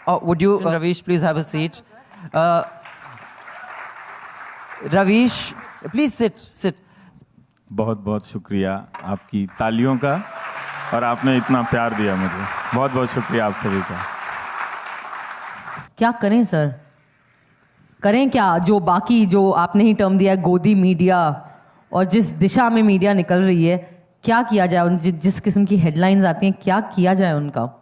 Would you, Ravish, please have a seat? Ravish, please sit. बहुत बहुत शुक्रिया आपकी तालियों का, और आपने इतना प्यार दिया मुझे। बहुत बहुत शुक्रिया आप सभी का। क्या करें सर, करें क्या? जो बाकी जो आपने ही टर्म दिया है गोदी मीडिया, और जिस दिशा में मीडिया निकल रही है, क्या किया जाए? जिस किस्म की हेडलाइंस आती हैं, क्या किया जाए उनका?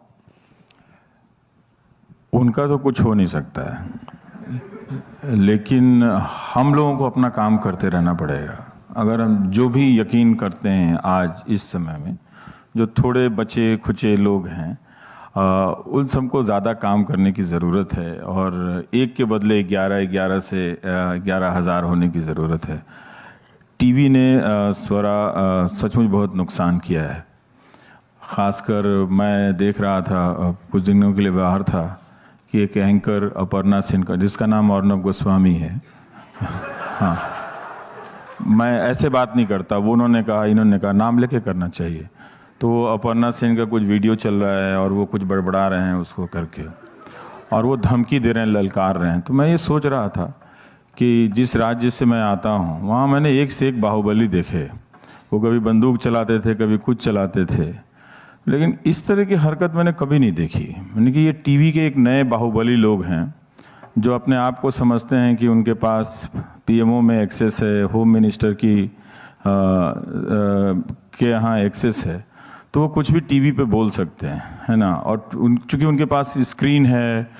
उनका तो कुछ हो नहीं सकता है, लेकिन हम लोगों को अपना काम करते रहना पड़ेगा। अगर हम जो भी यकीन करते हैं आज इस समय में, जो थोड़े बचे खुचे लोग हैं, उन सबको ज़्यादा काम करने की ज़रूरत है, और एक के बदले 11 से 11,000 होने की ज़रूरत है। टीवी ने स्वरा सचमुच बहुत नुकसान किया है। ख़ासकर मैं देख रहा था, कुछ दिनों के लिए बाहर था, कि एक एंकर अपर्णा सिंह का, जिसका नाम अर्नब गोस्वामी है, हाँ, मैं ऐसे बात नहीं करता, वो उन्होंने कहा, इन्होंने कहा, नाम लेके करना चाहिए। तो अपर्णा सिंह का कुछ वीडियो चल रहा है और वो कुछ बड़बड़ा रहे हैं उसको करके, और वो धमकी दे रहे हैं, ललकार रहे हैं। तो मैं ये सोच रहा था कि जिस राज्य से मैं आता हूँ, वहाँ मैंने एक से एक बाहुबली देखे। वो कभी बंदूक चलाते थे, कभी कुछ चलाते थे, लेकिन इस तरह की हरकत मैंने कभी नहीं देखी। मैंने कि ये टीवी के एक नए बाहुबली लोग हैं, जो अपने आप को समझते हैं कि उनके पास पीएमओ में एक्सेस है, होम मिनिस्टर की के यहाँ एक्सेस है, तो वो कुछ भी टीवी पे बोल सकते हैं, है ना। और चूंकि उनके पास स्क्रीन है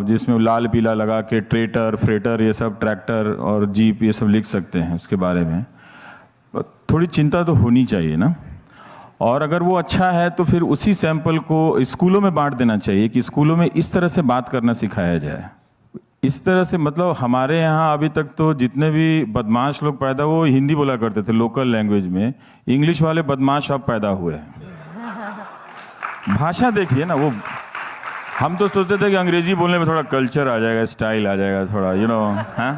जिसमें लाल पीला लगा के ट्रेटर, फ्रेटर, ये सब, ट्रैक्टर और जीप, ये सब लिख सकते हैं उसके बारे में। थोड़ी चिंता तो होनी चाहिए ना। और अगर वो अच्छा है तो फिर उसी सैंपल को स्कूलों में बांट देना चाहिए, कि स्कूलों में इस तरह से बात करना सिखाया जाए। इस तरह से, मतलब हमारे यहाँ अभी तक तो जितने भी बदमाश लोग पैदा, वो हिंदी बोला करते थे लोकल लैंग्वेज में। इंग्लिश वाले बदमाश अब पैदा हुए हैं। भाषा देखिए ना, वो हम तो सोचते थे कि अंग्रेजी बोलने में थोड़ा कल्चर आ जाएगा, स्टाइल आ जाएगा, थोड़ा हाँ,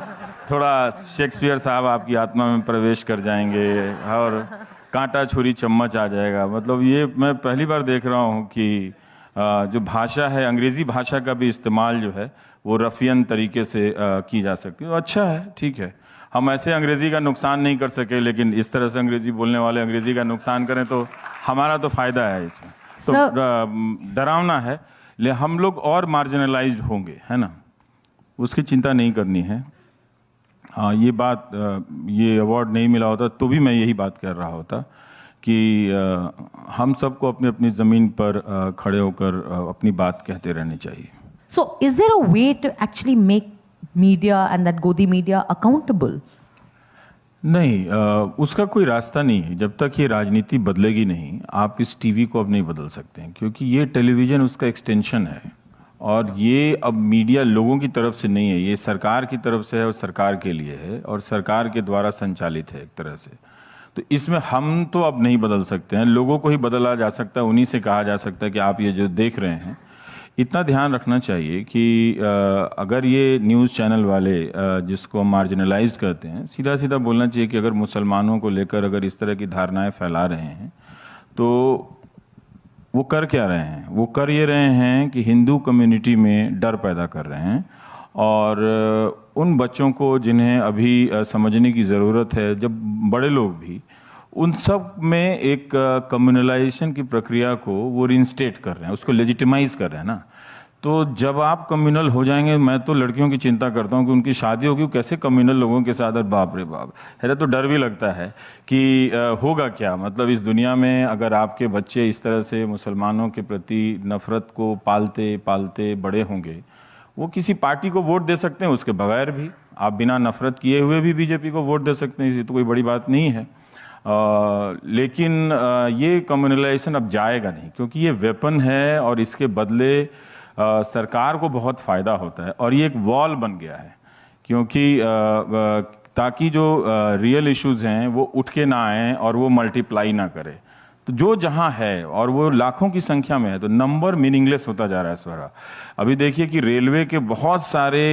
थोड़ा शेक्सपियर साहब आपकी आत्मा में प्रवेश कर जाएंगे और कांटा छुरी चम्मच आ जाएगा। मतलब ये मैं पहली बार देख रहा हूँ कि जो भाषा है, अंग्रेजी भाषा का भी इस्तेमाल जो है वो रफियन तरीके से की जा सकती है। तो अच्छा है, ठीक है। हम ऐसे अंग्रेजी का नुकसान नहीं कर सके, लेकिन इस तरह से अंग्रेजी बोलने वाले अंग्रेजी का नुकसान करें तो हमारा तो फायदा है इसमें। तो डरावना है, लेकिन हम लोग और मार्जिनलाइज्ड होंगे, है ना, उसकी चिंता नहीं करनी है। ये बात, ये अवार्ड नहीं मिला होता तो भी मैं यही बात कर रहा होता कि हम सबको अपनी अपनी ज़मीन पर खड़े होकर अपनी बात कहते रहनी चाहिए। So, is there a way to actually make media and that Godi media accountable? नहीं, उसका कोई रास्ता नहीं है। जब तक ये राजनीति बदलेगी नहीं, आप इस टीवी को अब नहीं बदल सकते हैं, क्योंकि ये टेलीविज़न उसका एक्सटेंशन है। और ये अब मीडिया लोगों की तरफ से नहीं है, ये सरकार की तरफ से है और सरकार के लिए है और सरकार के द्वारा संचालित है एक तरह से। तो इसमें हम तो अब नहीं बदल सकते हैं, लोगों को ही बदला जा सकता है। उन्हीं से कहा जा सकता है कि आप ये जो देख रहे हैं, इतना ध्यान रखना चाहिए कि अगर ये न्यूज़ चैनल वाले जिसको हम मार्जिनलाइज्ड कहते हैं, सीधा सीधा बोलना चाहिए कि अगर मुसलमानों को लेकर अगर इस तरह की धारणाएं फैला रहे हैं, तो वो कर क्या रहे हैं? वो कर ये रहे हैं कि हिंदू कम्युनिटी में डर पैदा कर रहे हैं, और उन बच्चों को जिन्हें अभी समझने की ज़रूरत है, जब बड़े लोग भी, उन सब में एक कम्युनलाइजेशन की प्रक्रिया को वो रिइंस्टेट कर रहे हैं, उसको लेजिटिमाइज कर रहे हैं ना। तो जब आप कम्युनल हो जाएंगे, मैं तो लड़कियों की चिंता करता हूँ कि उनकी शादी होगी, कैसे कम्युनल लोगों के साथ, बाप रे बाप, है तो डर भी लगता है कि होगा क्या। मतलब इस दुनिया में अगर आपके बच्चे इस तरह से मुसलमानों के प्रति नफरत को पालते पालते बड़े होंगे, वो किसी पार्टी को वोट दे सकते हैं, उसके बगैर भी आप बिना नफरत किए हुए भी बीजेपी को वोट दे सकते हैं, ये तो कोई बड़ी बात नहीं है। लेकिन ये कम्युनलाइजेशन अब जाएगा नहीं, क्योंकि ये वेपन है और इसके बदले सरकार को बहुत फ़ायदा होता है, और ये एक वॉल बन गया है, क्योंकि ताकि जो रियल इश्यूज़ हैं वो उठ के ना आएँ और वो मल्टीप्लाई ना करे। तो जो जहाँ है और वो लाखों की संख्या में है, तो नंबर मीनिंगलेस होता जा रहा है स्वरा। अभी देखिए कि रेलवे के बहुत सारे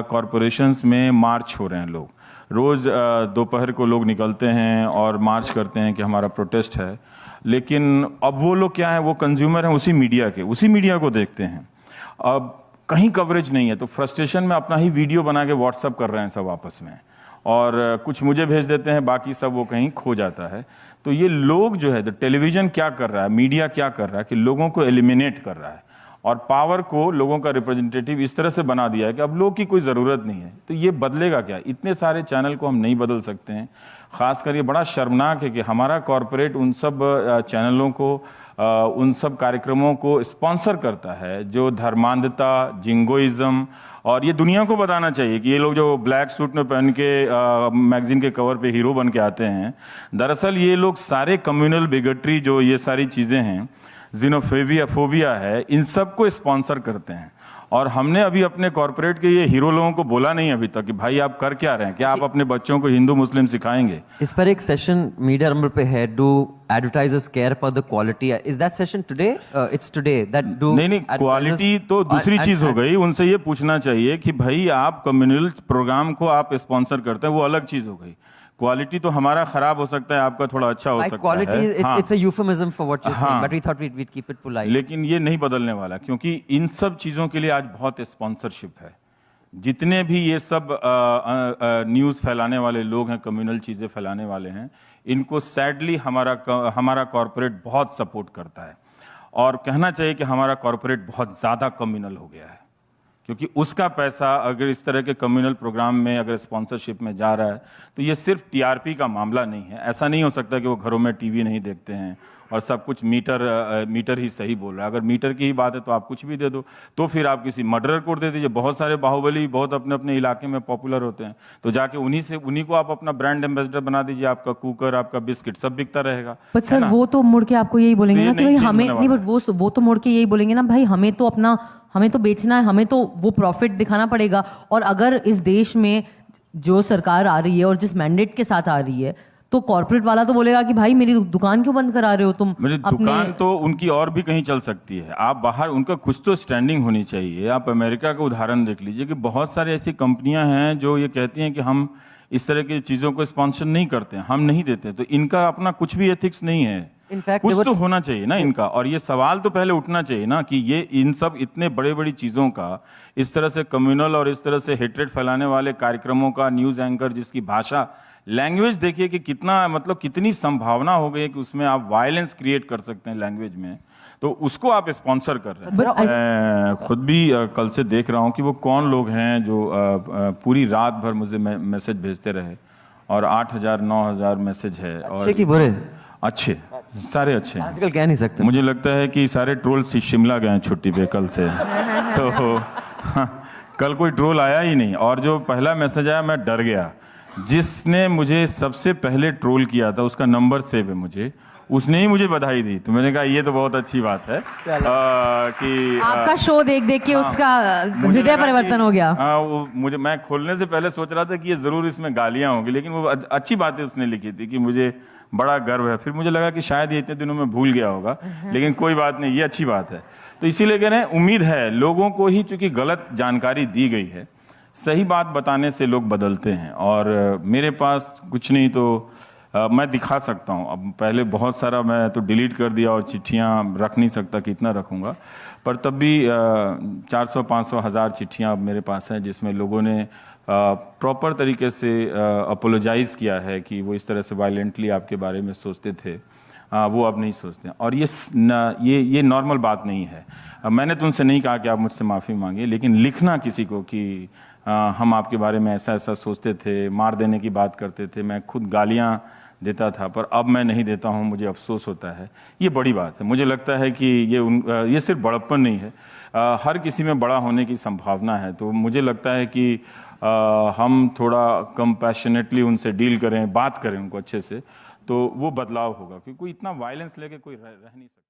कॉरपोरेशंस में मार्च हो रहे हैं, लोग रोज़ दोपहर को लोग निकलते हैं और मार्च करते हैं कि हमारा प्रोटेस्ट है। लेकिन अब वो लोग क्या है, वो कंज्यूमर हैं उसी मीडिया के, उसी मीडिया को देखते हैं। अब कहीं कवरेज नहीं है, तो फ्रस्ट्रेशन में अपना ही वीडियो बना के व्हाट्सअप कर रहे हैं सब आपस में, और कुछ मुझे भेज देते हैं, बाकी सब वो कहीं खो जाता है। तो ये लोग जो है, तो टेलीविजन क्या कर रहा है, मीडिया क्या कर रहा है कि लोगों को एलिमिनेट कर रहा है और पावर को लोगों का रिप्रेजेंटेटिव इस तरह से बना दिया है कि अब लोग की कोई ज़रूरत नहीं है। तो ये बदलेगा क्या? इतने सारे चैनल को हम नहीं बदल सकते हैं। खासकर ये बड़ा शर्मनाक है कि हमारा कॉरपोरेट उन सब चैनलों को, उन सब कार्यक्रमों को स्पॉन्सर करता है जो धर्मांधता, जिंगोइज्म, और ये दुनिया को बताना चाहिए कि ये लोग जो ब्लैक सूट में पहन के मैगजीन के कवर पे हीरो बन के आते हैं, दरअसल ये लोग सारे कम्युनल बिगटरी, जो ये सारी चीज़ें हैं, फोबिया है, इन सब को स्पॉन्सर करते हैं। और हमने अभी अपने कॉर्पोरेट के ये हीरो लोगों को बोला नहीं अभी तक कि भाई आप कर क्या रहे हैं, क्या आप अपने बच्चों को हिंदू मुस्लिम सिखाएंगे? इस पर एक सेशन मीडिया नंबर पे है, do advertisers care about the quality? Is that session today? It's today that do नहीं, क्वालिटी तो दूसरी चीज हो गई। उनसे ये पूछना चाहिए कि भाई आप कम्युनल प्रोग्राम को आप स्पॉन्सर करते हैं, वो अलग चीज हो गई। क्वालिटी तो हमारा खराब हो सकता है, आपका थोड़ा अच्छा हो सकता quality, है। it's a euphemism for what you're saying, हाँ। but we thought we'd keep it polite. लेकिन ये नहीं बदलने वाला, क्योंकि इन सब चीज़ों के लिए आज बहुत स्पॉन्सरशिप है। जितने भी ये सब न्यूज़ फैलाने वाले लोग हैं, कम्युनल चीज़ें फैलाने वाले हैं, इनको सैडली हमारा कॉरपोरेट बहुत सपोर्ट करता है। और कहना चाहिए कि हमारा कॉरपोरेट बहुत ज़्यादा कम्युनल हो गया है, क्योंकि उसका पैसा अगर इस तरह के कम्युनल प्रोग्राम में अगर स्पॉन्सरशिप में जा रहा है, तो ये सिर्फ टीआरपी का मामला नहीं है। ऐसा नहीं हो सकता कि वो घरों में टीवी नहीं देखते हैं और सब कुछ मीटर ही सही बोल रहा है। अगर मीटर की ही बात है तो आप कुछ भी दे दो, तो फिर आप किसी मर्डरर को दे दीजिए। बहुत सारे बाहुबली बहुत अपने अपने इलाके में पॉपुलर होते हैं, तो जाके उन्हीं को आप अपना ब्रांड एम्बेसडर बना दीजिए। आपका कुकर, आपका बिस्किट सब बिकता रहेगा। बट सर वो तो मुड़ के आपको यही बोलेंगे तो ना कि भाई हमें नहीं, बट वो तो मुड़ के यही बोलेंगे ना, भाई हमें तो बेचना है, हमें तो वो प्रॉफिट दिखाना पड़ेगा। और अगर इस देश में जो सरकार आ रही है और जिस मैंडेट के साथ आ रही है, तो कॉर्पोरेट वाला तो बोलेगा कि भाई मेरी दुकान क्यों बंद करा रहे हो तुम? मेरी दुकान तो उनकी और भी कहीं चल सकती है। आप बाहर, उनका कुछ तो स्टैंडिंग होनी चाहिए। आप अमेरिका का उदाहरण देख लीजिए कि बहुत सारी ऐसी कंपनियां हैं जो ये कहती हैं कि हम इस तरह की चीजों को स्पॉन्सर नहीं करते हैं, हम नहीं देते। तो इनका अपना कुछ भी एथिक्स नहीं है। कुछ तो होना चाहिए ना इनका। और ये सवाल तो पहले उठना चाहिए ना कि ये इन सब इतने बड़े बड़ी चीजों का, इस तरह से कम्युनल और इस तरह से हेट्रेड फैलाने वाले कार्यक्रमों का न्यूज एंकर, जिसकी भाषा, लैंग्वेज देखिए कि कितना, मतलब कितनी संभावना हो गई है कि उसमें आप वायलेंस क्रिएट कर सकते हैं लैंग्वेज में, तो उसको आप स्पॉन्सर कर रहे हैं। मैं खुद भी कल से देख रहा हूँ कि वो कौन लोग हैं जो पूरी रात भर मुझे मैसेज भेजते रहे, और 8,000 9,000 मैसेज है। अच्छे कि बुरे? अच्छे, सारे अच्छे हैं। आजकल कह नहीं सकते। मुझे लगता है कि सारे ट्रोल शिमला गए हैं छुट्टी पे कल से। तो कल कोई ट्रोल आया ही नहीं। और जो पहला मैसेज आया मैं डर गया। जिसने मुझे सबसे पहले ट्रोल किया था उसका नंबर सेव है मुझे, उसने ही मुझे बधाई दी। तो मैंने कहा ये तो बहुत अच्छी बात है कि आपका शो देख देख के उसका हृदय परिवर्तन हो गया। मैं खोलने से पहले सोच रहा था कि ये जरूर इसमें गालियां होंगी, लेकिन वो अच्छी बातें उसने लिखी थी कि मुझे बड़ा गर्व है। फिर मुझे लगा कि शायद ये इतने दिनों में भूल गया होगा, लेकिन कोई बात नहीं, ये अच्छी बात है। तो इसीलिए कह रहे हैं, उम्मीद है लोगों को ही, चूंकि गलत जानकारी दी गई है, सही बात बताने से लोग बदलते हैं। और मेरे पास कुछ नहीं तो मैं दिखा सकता हूँ। अब पहले बहुत सारा मैं तो डिलीट कर दिया और चिट्ठियाँ रख नहीं सकता, कितना रखूँगा, पर तब भी 400 500 हज़ार चिट्ठियाँ अब मेरे पास हैं जिसमें लोगों ने प्रॉपर तरीके से अपोलोजाइज़ किया है कि वो इस तरह से वायलेंटली आपके बारे में सोचते थे, वो अब नहीं सोचते। और ये नॉर्मल बात नहीं है। मैंने तो उनसे नहीं कहा कि आप मुझसे माफ़ी मांगिए, लेकिन लिखना किसी को कि हम आपके बारे में ऐसा ऐसा सोचते थे, मार देने की बात करते थे, मैं खुद गालियाँ देता था, पर अब मैं नहीं देता हूँ, मुझे अफसोस होता है, ये बड़ी बात है। मुझे लगता है कि ये सिर्फ बड़प्पन नहीं है, हर किसी में बड़ा होने की संभावना है। तो मुझे लगता है कि हम थोड़ा कंपैशनेटली उनसे डील करें, बात करें उनको अच्छे से, तो वो बदलाव होगा। क्योंकि इतना वायलेंस लेके कोई रह नहीं सकता।